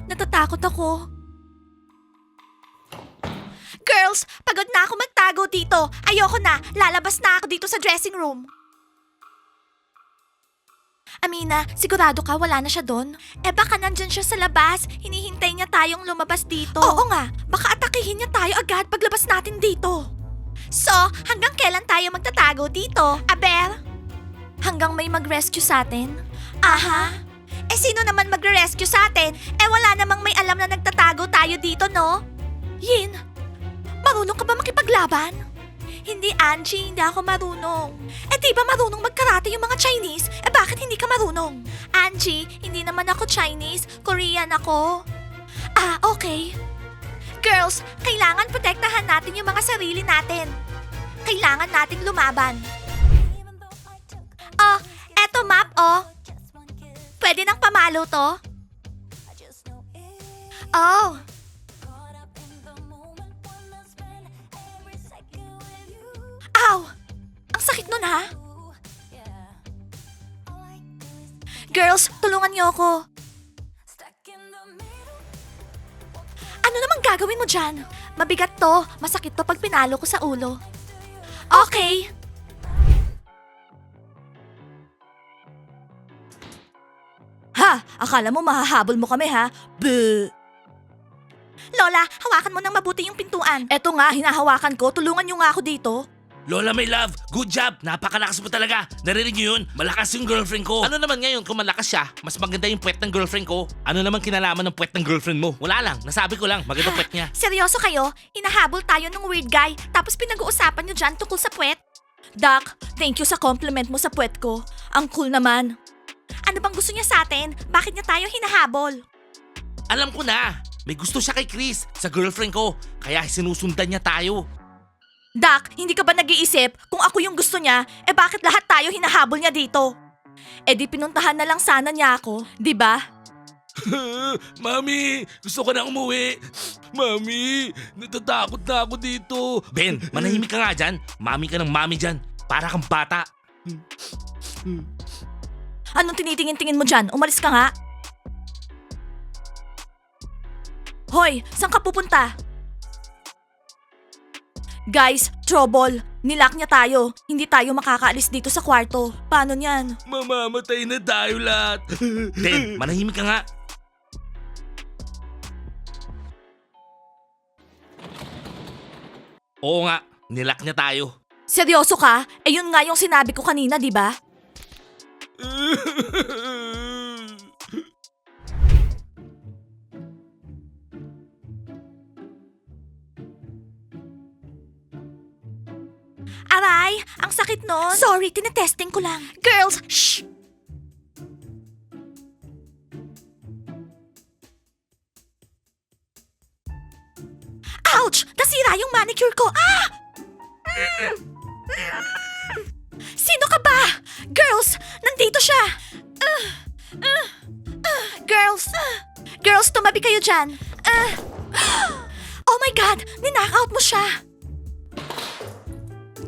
Natatakot ako. Girls, pagod na ako magtago dito. Ayoko na. Lalabas na ako dito sa dressing room. Amina, sigurado ka wala na siya doon? Eh baka nandyan siya sa labas. Hinihintay niya tayong lumabas dito. Oo nga, baka atakihin niya tayo agad paglabas natin dito. So, hanggang kailan tayo magtatago dito, Aber? Hanggang may mag-rescue sa atin? Aha. Eh sino naman magre-rescue sa atin? Eh wala namang may alam na nagtatago tayo dito, no? Yin, marunong ka ba makipaglaban? Hindi, Angie, hindi ako marunong. Eh di ba marunong magkarate yung mga Chinese? Eh bakit hindi ka marunong? Angie, hindi naman ako Chinese. Korean ako. Ah, okay. Girls, kailangan protektahan natin yung mga sarili natin. Kailangan nating lumaban. Oh, eto map, oh. Pwede nang pamalo to? Oh. Ow! Ang sakit nun, ha? Girls, tulungan niyo ako. Ano namang gagawin mo dyan? Mabigat to. Masakit to pag pinalo ko sa ulo. Okay. Ha? Akala mo mahahabol mo kami, ha? Buh! Lola, hawakan mo ng mabuti yung pintuan. Eto nga, hinahawakan ko. Tulungan niyo nga ako dito. Lola, my love, good job. Napakalakas mo talaga. Narinig niyo yun? Malakas yung girlfriend ko. Ano naman ngayon kung malakas siya, mas maganda yung puwet ng girlfriend ko? Ano naman kinalaman ng puwet ng girlfriend mo? Wala lang, nasabi ko lang, maganda puwet niya. Seryoso kayo? Hinahabol tayo ng weird guy, tapos pinag-uusapan niyo dyan tungkol sa puwet? Doc, thank you sa compliment mo sa puwet ko. Ang cool naman. Ano bang gusto niya sa atin? Bakit niya tayo hinahabol? Alam ko na, may gusto siya kay Chris, sa girlfriend ko, kaya sinusundan niya tayo. Doc, hindi ka ba nag-iisip kung ako yung gusto niya, eh bakit lahat tayo hinahabol niya dito? Eh di pinuntahan na lang sana niya ako, di ba? Mami, gusto ko na umuwi. Mami, natatakot na ako dito. Ben, manahimik ka nga dyan. Mami ka ng mami dyan. Para kang bata. Anong tinitingin-tingin mo dyan? Umalis ka nga. Hoy, saan ka pupunta? Guys, trouble. Nilock niya tayo. Hindi tayo makakaalis dito sa kwarto. Paano niyan? Mamamatay na tayo lahat. Ben, manahimik ka nga. Oo nga, nilock niya tayo. Seryoso ka? Eh yun nga yung sinabi ko kanina, di ba? Aray, ang sakit nun. Sorry, tinetesting ko lang. Girls, shh! Ouch! Nasira yung manicure ko. Ah! Sino ka ba? Girls, nandito siya. Girls, tumabi kayo dyan. Oh my God, ninakaut mo siya.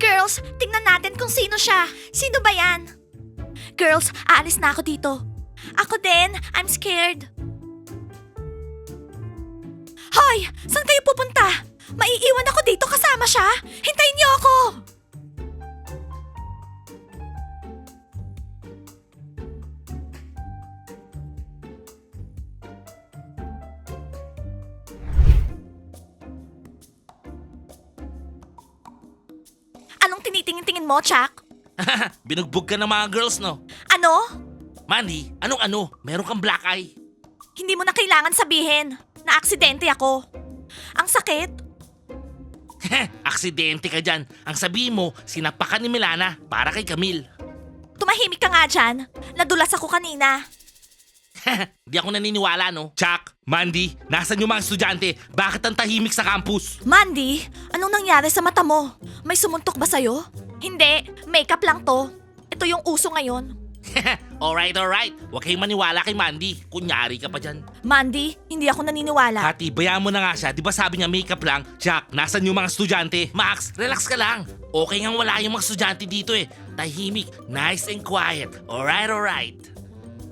Girls, tingnan natin kung sino siya. Sino ba yan? Girls, aalis na ako dito. Ako din, I'm scared. Hoy, saan kayo pupunta? Maiiwan ako dito kasama siya. Hintayin niyo ako. Anong tinitingin-tingin mo, Chuck? Binugbog ka ng mga girls, no? Ano? Mandy, anong ano? Meron kang black eye. Hindi mo na kailangan sabihin na aksidente ako. Ang sakit. Aksidente ka dyan. Ang sabihin mo, sinapakan ni Milana para kay Camille. Tumahimik ka nga dyan. Nadulas ako kanina. Di ako naniniwala, no? Chuck, Mandy, nasan yung mga estudyante? Bakit ang tahimik sa campus? Mandy, anong nangyari sa mata mo? May sumuntok ba sa'yo? Hindi, makeup lang to. Ito yung uso ngayon. Alright. Huwag kayong maniwala kay Mandy. Kunyari ka pa dyan. Mandy, hindi ako naniniwala. Hati, bayaan mo na nga siya. Di ba sabi niya makeup lang? Jack, nasan yung mga estudyante? Max, relax ka lang. Okay nga wala yung mga estudyante dito eh. Tahimik, nice and quiet. Alright.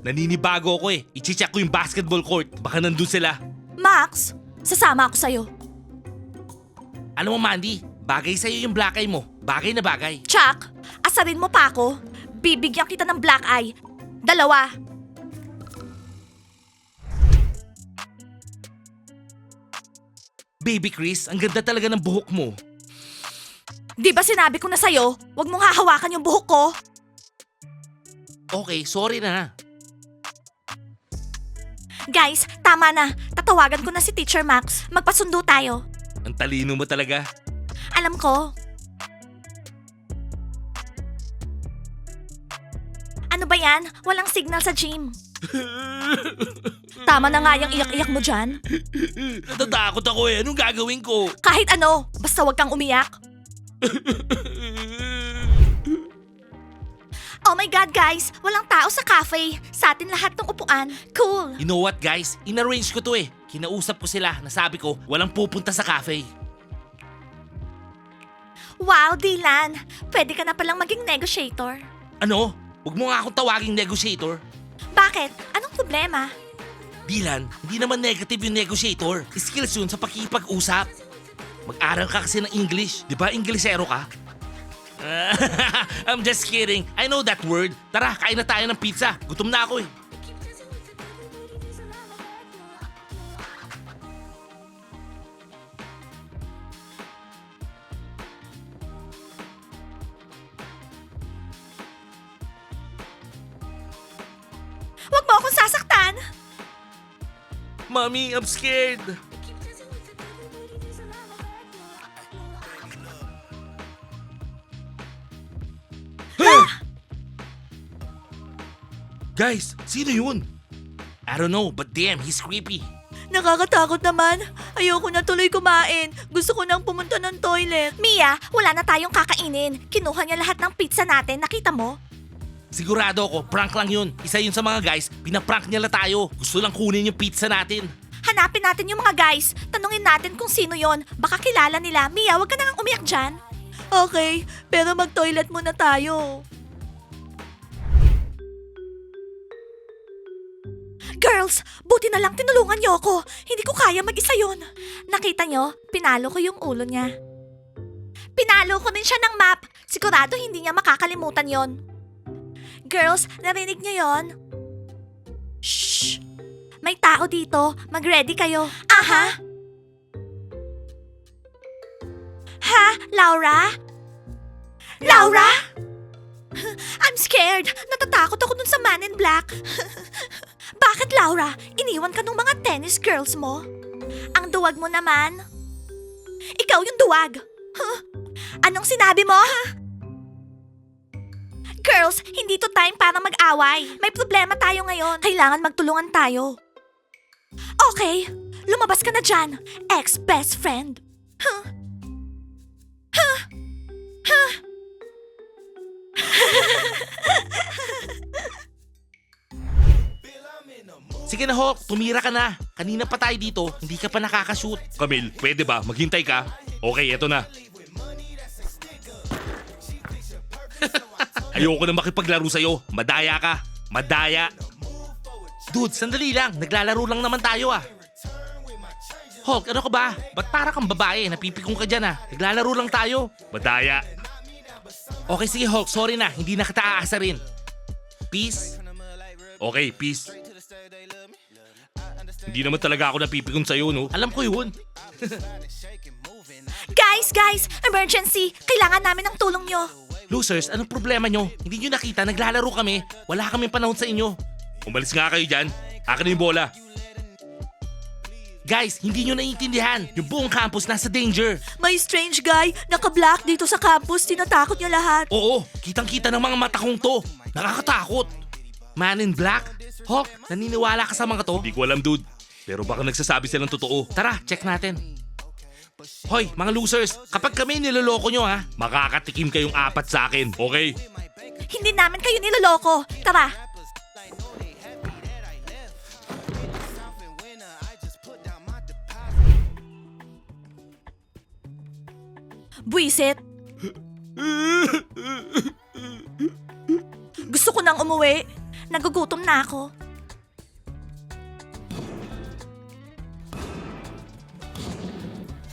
Naninibago ako eh. I-check ko yung basketball court. Baka nandun sila. Max, sasama ako sa'yo. Alam mo, Mandy, bagay sa'yo yung black eye mo. Bagay na bagay. Chuck, asarin mo pa ako. Bibigyan kita ng black eye. 2. Baby Chris, ang ganda talaga ng buhok mo. Di ba sinabi ko na sa'yo, huwag mong hahawakan yung buhok ko? Okay, sorry na. Guys, tama na. Tatawagan ko na si Teacher Max. Magpasundo tayo. Ang talino mo talaga. Alam ko. Ano ba yan? Walang signal sa gym. Tama na nga yung iyak-iyak mo dyan. Natatakot ako eh. Anong gagawin ko? Kahit ano, basta wag kang umiyak. Oh my God, guys! Walang tao sa cafe. Sa atin lahat ng upuan. Cool. You know what guys? In-arrange ko to eh. Kinausap ko sila. Nasabi ko, walang pupunta sa cafe. Wow, Dylan. Pwede ka na palang maging negotiator. Ano? Huwag mo nga akong tawaging negotiator. Bakit? Anong problema? Dylan, hindi naman negative yung negotiator. Skills yun sa pakikipag-usap. Mag-aral ka kasi ng English. Di ba Inglesero ka? I'm just kidding. I know that word. Tara, kain na tayo ng pizza. Gutom na ako eh. Huwag mo akong sasaktan. Mommy, I'm scared. Guys, sino yun? I don't know, but damn, he's creepy. Nakakatakot naman. Ayoko na tuloy kumain. Gusto ko nang pumunta ng toilet. Mia, wala na tayong kakainin. Kinuha niya lahat ng pizza natin. Nakita mo? Sigurado ako, prank lang yun. Isa yun sa mga guys, pinaprank niya lang tayo. Gusto lang kunin yung pizza natin. Hanapin natin yung mga guys. Tanungin natin kung sino yon. Baka kilala nila. Mia, wag ka na nang umiyak dyan. Okay, pero mag-toilet muna tayo. Girls, buti na lang tinulungan niyo ako. Hindi ko kaya mag-isa yon. Nakita niyo, pinalo ko yung ulo niya. Pinalo ko din siya ng map. Sigurado hindi niya makakalimutan yon. Girls, narinig niyo yon? Shh! May tao dito. Mag-ready kayo. Aha! Ha? Laura? Laura? I'm scared. Natatakot ako dun sa man in black. Bakit, Laura? Iniwan ka nung mga tennis girls mo? Ang duwag mo naman. Ikaw yung duwag. Huh? Anong sinabi mo? Girls, hindi to time para mag-away. May problema tayo ngayon. Kailangan magtulungan tayo. Okay, lumabas ka na dyan, ex-best friend. Huh? Huh? Huh? Sige na Hawk, tumira ka na. Kanina pa tayo dito, hindi ka pa nakakashoot. Camille, pwede ba? Maghintay ka. Okay, eto na. Ayoko na makipaglaro sa'yo. Madaya ka. Madaya. Dude, sandali lang. Naglalaro lang naman tayo ah. Hulk, ano ka ba? Ba't para kang babae? Napipikong ka dyan ah. Naglalaro lang tayo. Madaya. Okay, sige Hulk. Sorry na. Hindi na kita aasarin. Peace? Okay, peace. Hindi naman talaga ako napipikon sa'yo, no? Alam ko yun. Guys! Emergency! Kailangan namin ng tulong nyo. Losers, anong problema nyo? Hindi nyo nakita, naglalaro kami. Wala kaming panahon sa inyo. Umalis nga kayo dyan. Akin na yung bola. Guys, hindi nyo naiintindihan. Yung buong campus nasa danger. May strange guy, naka-black dito sa campus. Tinatakot niya lahat. Oo, kitang-kita ng mga mata kong to. Nakakatakot. Man in black? Hawk, naniniwala ka sa mga to? Di ko alam, dude. Pero baka nagsasabi silang totoo. Tara, check natin. Hoy, mga losers, kapag kami niloloko nyo ha, makakatikim kayong 4 sa akin, okay? Hindi namin kayo niloloko. Tara. Buisit. Gusto ko nang umuwi. nagugutom na ako.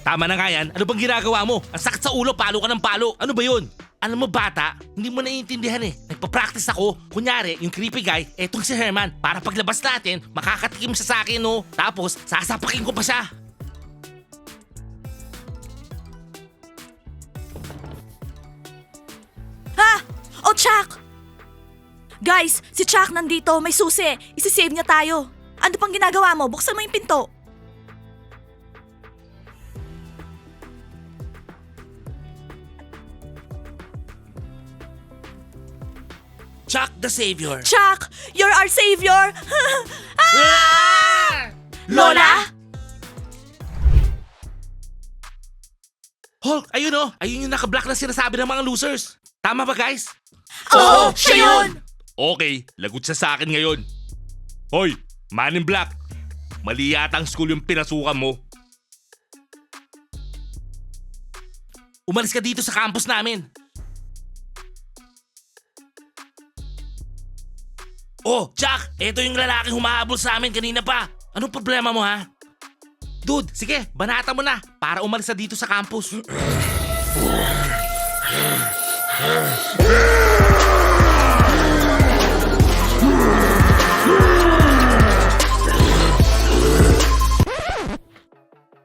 Tama na nga yan. Ano bang ginagawa mo? Ang sakit sa ulo, palo ka ng palo. Ano ba yun? Alam mo bata, hindi mo naiintindihan eh. Nagpa-practice ako. Kunyari, yung creepy guy, etong si Herman. Para paglabas natin, makakatikim siya sa akin no. Tapos, sasapakin ko pa siya. Ha? Oh, Chuck! Guys, si Chuck nandito. May susi. Isisave niya tayo. Ano pang ginagawa mo? Buksan mo yung pinto. Chuck the Savior. Chuck, you're our savior! Lola? Hulk, ayun oh. Ayun yung naka-black na sinasabi ng mga losers. Tama ba guys? Oo, siya yun! Okay, lagot siya sa akin ngayon. Hoy, Man in Black. Mali yata ang school yung pinasukan mo. Umalis ka dito sa campus namin. Oh, Chuck, eto yung lalaking humahabol sa amin kanina pa. Anong problema mo ha? Dude, sige, banata mo na para umalis na dito sa campus.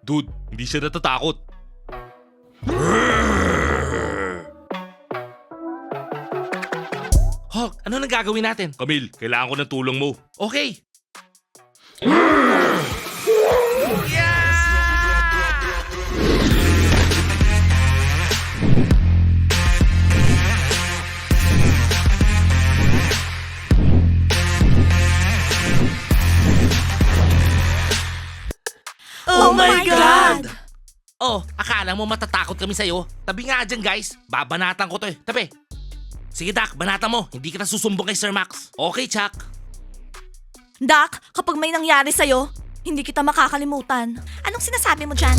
Dude, hindi siya natatakot. Hulk, ano nang gagawin natin? Camille, kailangan ko ng tulong mo. Okay. Oh my God! Oh, akala mo matatakot kami sa'yo? Tabi nga dyan guys, babanatan ko to eh. Tabi. Sige Doc, banata mo. Hindi kita susumbong kay Sir Max. Okay, Chuck. Doc, kapag may nangyari sa'yo, hindi kita makakalimutan. Anong sinasabi mo dyan?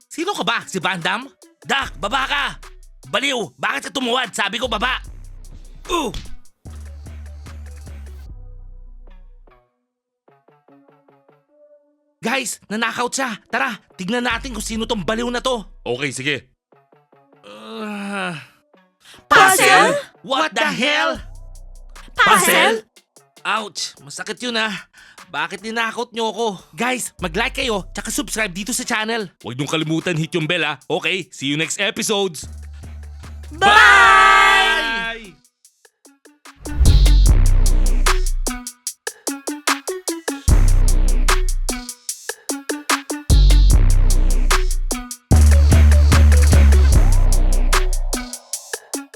Sino ka ba? Si Van Damme? Doc, baba ka! Baliw, bakit ka tumuwad? Sabi ko baba. Guys, nanakaut siya. Tara, tignan natin kung sino tong baliw na to. Okay, sige. Puzzle? What the hell? Puzzle? Ouch, masakit yun ah. Bakit ninakot nyo ako? Guys, mag-like kayo tsaka subscribe dito sa channel. Huwag niyong kalimutan hit yung bell ah. Okay, see you next episodes. Bye!